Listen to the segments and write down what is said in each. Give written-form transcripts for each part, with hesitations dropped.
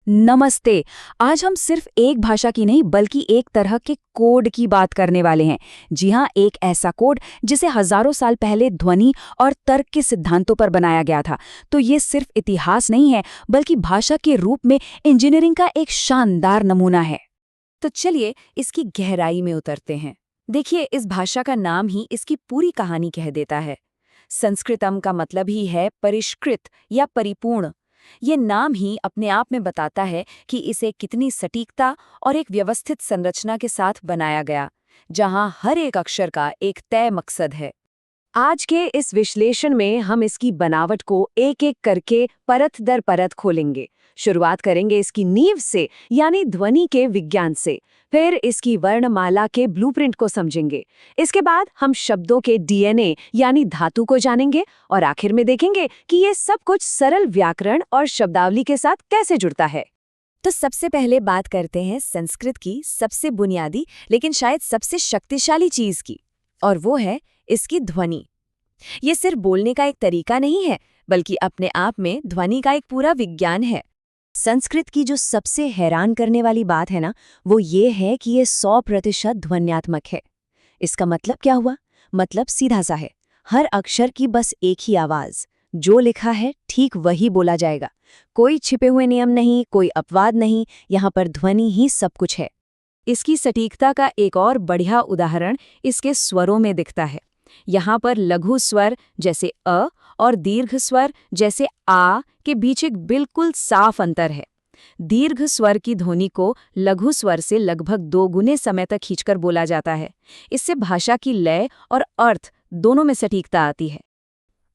नमस्ते। आज हम सिर्फ एक भाषा की नहीं बल्कि एक तरह के कोड की बात करने वाले हैं। जी हाँ, एक ऐसा कोड जिसे हजारों साल पहले ध्वनि और तर्क के सिद्धांतों पर बनाया गया था। तो ये सिर्फ इतिहास नहीं है बल्कि भाषा के रूप में इंजीनियरिंग का एक शानदार नमूना है। तो चलिए इसकी गहराई में उतरते हैं। देखिए, इस भाषा का नाम ही इसकी पूरी कहानी कह देता है। संस्कृतम का मतलब ही है परिष्कृत या परिपूर्ण। ये नाम ही अपने आप में बताता है कि इसे कितनी सटीकता और एक व्यवस्थित संरचना के साथ बनाया गया, जहां हर एक अक्षर का एक तय मकसद है। आज के इस विश्लेषण में हम इसकी बनावट को एक-एक करके परत दर परत खोलेंगे। शुरुआत करेंगे इसकी नींव से, यानी ध्वनि के विज्ञान से। फिर इसकी वर्णमाला के ब्लूप्रिंट को समझेंगे। इसके बाद हम शब्दों के डीएनए यानी धातु को जानेंगे और आखिर में देखेंगे कि ये सब कुछ सरल व्याकरण और शब्दावली के साथ कैसे जुड़ता है। तो सबसे पहले बात करते हैं संस्कृत की सबसे बुनियादी लेकिन शायद सबसे शक्तिशाली चीज की, और वो है इसकी ध्वनि। ये सिर्फ बोलने का एक तरीका नहीं है, बल्कि अपने आप में ध्वनि का एक पूरा विज्ञान है। संस्कृत की जो सबसे हैरान करने वाली बात है ना, वो ये है कि ये 100% ध्वन्यात्मक है। इसका मतलब क्या हुआ? मतलब सीधा सा है, हर अक्षर की बस एक ही आवाज, जो लिखा है ठीक वही बोला जाएगा। कोई छिपे हुए नियम नहीं, कोई अपवाद नहीं, यहाँ पर ध्वनि ही सब कुछ है। इसकी सटीकता का एक और बढ़िया उदाहरण इसके स्वरों में दिखता है। यहाँ पर लघु स्वर जैसे अ और दीर्घ स्वर जैसे आ के बीच एक बिल्कुल साफ अंतर है। दीर्घ स्वर की ध्वनि को लघु स्वर से लगभग 2 गुने समय तक खींचकर बोला जाता है। इससे भाषा की लय और अर्थ दोनों में सटीकता आती है।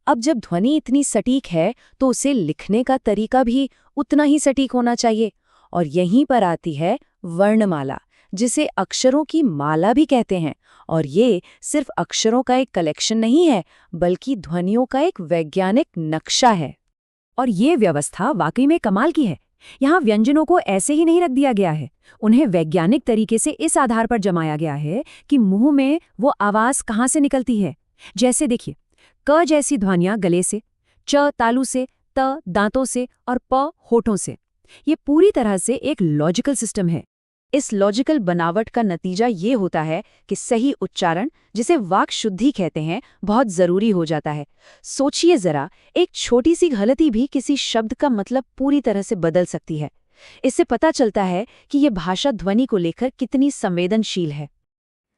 अब जब ध्वनि इतनी सटीक है तो उसे लिखने का तरीका भी उतना ही सटीक होना चाहिए, और यहीं पर आती है वर्णमाला, जिसे अक्षरों की माला भी कहते हैं। और ये सिर्फ अक्षरों का एक कलेक्शन नहीं है, बल्कि ध्वनियों का एक वैज्ञानिक नक्शा है। और ये व्यवस्था वाकई में कमाल की है। यहाँ व्यंजनों को ऐसे ही नहीं रख दिया गया है, उन्हें वैज्ञानिक तरीके से इस आधार पर जमाया गया है कि मुंह में वो आवाज कहाँ से निकलती है। जैसे देखिए, क जैसी ध्वनियां गले से, च तालू से, त दांतों से और प होठों से। ये पूरी तरह से एक लॉजिकल सिस्टम है। इस लॉजिकल बनावट का नतीजा ये होता है कि सही उच्चारण, जिसे वाक् शुद्धि कहते हैं, बहुत जरूरी हो जाता है। सोचिए जरा, एक छोटी सी गलती भी किसी शब्द का मतलब पूरी तरह से बदल सकती है। इससे पता चलता है कि ये भाषा ध्वनि को लेकर कितनी संवेदनशील है।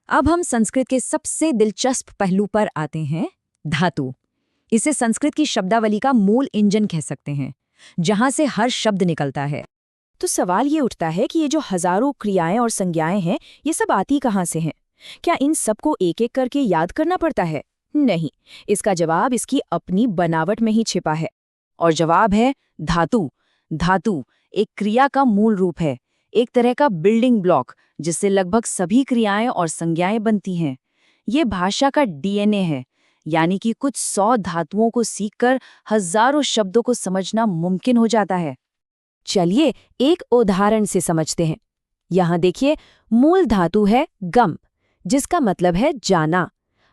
अब हम संस्कृत के सबसे दिलचस्प पहलू पर आते हैं, धातु। इसे संस्कृत की शब्दावली का मूल इंजन कह सकते हैं, जहां से हर शब्द निकलता है। तो सवाल ये उठता है कि ये जो हजारों क्रियाएं और संज्ञाएं हैं, ये सब आती कहाँ से हैं? क्या इन सबको एक एक करके याद करना पड़ता है? नहीं, इसका जवाब इसकी अपनी बनावट में ही छिपा है। और जवाब है धातु। धातु एक क्रिया का मूल रूप है, एक तरह का बिल्डिंग ब्लॉक, जिससे लगभग सभी क्रियाएं और संज्ञाएं बनती हैं। ये भाषा का डीएनए है, यानी कि कुछ 100 धातुओं को सीखकर हजारों शब्दों को समझना मुमकिन हो जाता है। चलिए एक उदाहरण से समझते हैं। यहाँ देखिए, मूल धातु है गम, जिसका मतलब है जाना।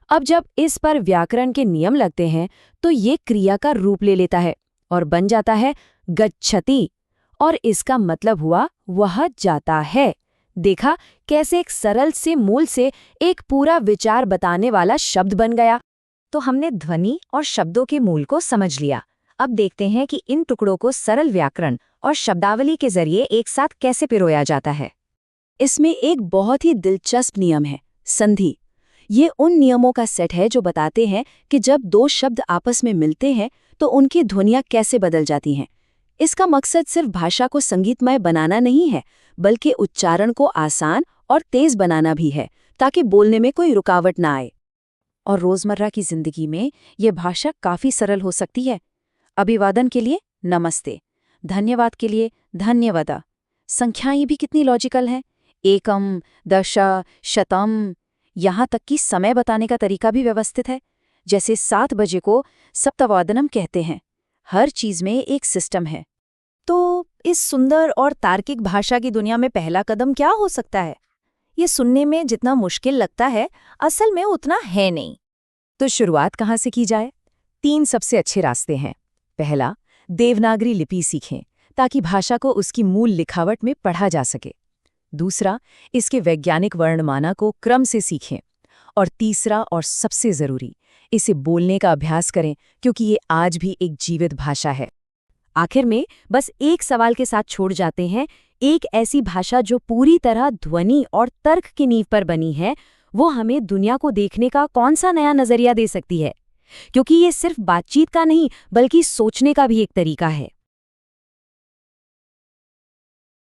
अब जब इस पर व्याकरण के नियम लगते हैं तो ये क्रिया का रूप ले लेता है और बन जाता है गच्छति, और इसका मतलब हुआ वह जाता है। देखा कैसे एक सरल से मूल से एक पूरा विचार बताने वाला शब्द बन गया। तो हमने ध्वनि और शब्दों के मूल को समझ लिया। अब देखते हैं कि इन टुकड़ों को सरल व्याकरण और शब्दावली के जरिए एक साथ कैसे पिरोया जाता है। इसमें एक बहुत ही दिलचस्प नियम है, संधि। ये उन नियमों का सेट है जो बताते हैं कि जब 2 शब्द आपस में मिलते हैं तो उनकी ध्वनियां कैसे बदल जाती हैं। इसका मकसद सिर्फ भाषा को संगीतमय बनाना नहीं है, बल्कि उच्चारण को आसान और तेज बनाना भी है, ताकि बोलने में कोई रुकावट ना आए। और रोजमर्रा की जिंदगी में ये भाषा काफी सरल हो सकती है। अभिवादन के लिए नमस्ते, धन्यवाद के लिए धन्यवाद। संख्याएं भी कितनी लॉजिकल हैं, एकम, दश, शतम। यहाँ तक कि समय बताने का तरीका भी व्यवस्थित है। जैसे 7 बजे को सप्तवादनम कहते हैं। हर चीज में एक सिस्टम है। तो इस सुंदर और तार्किक भाषा की दुनिया में पहला कदम क्या हो सकता है? ये सुनने में जितना मुश्किल लगता है, असल में उतना है नहीं। तो शुरुआत कहाँ से की जाए? 3 सबसे अच्छे रास्ते हैं। पहला, देवनागरी लिपि सीखें, ताकि भाषा को उसकी मूल लिखावट में पढ़ा जा सके। दूसरा, इसके वैज्ञानिक वर्णमाला को क्रम से सीखें। और तीसरा और सबसे ज़रूरी, इसे बोलने का अभ्यास करें, क्योंकि ये आज भी एक जीवित भाषा है। आखिर में बस एक सवाल के साथ छोड़ जाते हैं, एक ऐसी भाषा जो पूरी तरह ध्वनि और तर्क की नींव पर बनी है, वो हमें दुनिया को देखने का कौन सा नया नजरिया दे सकती है? क्योंकि ये सिर्फ बातचीत का नहीं, बल्कि सोचने का भी एक तरीका है।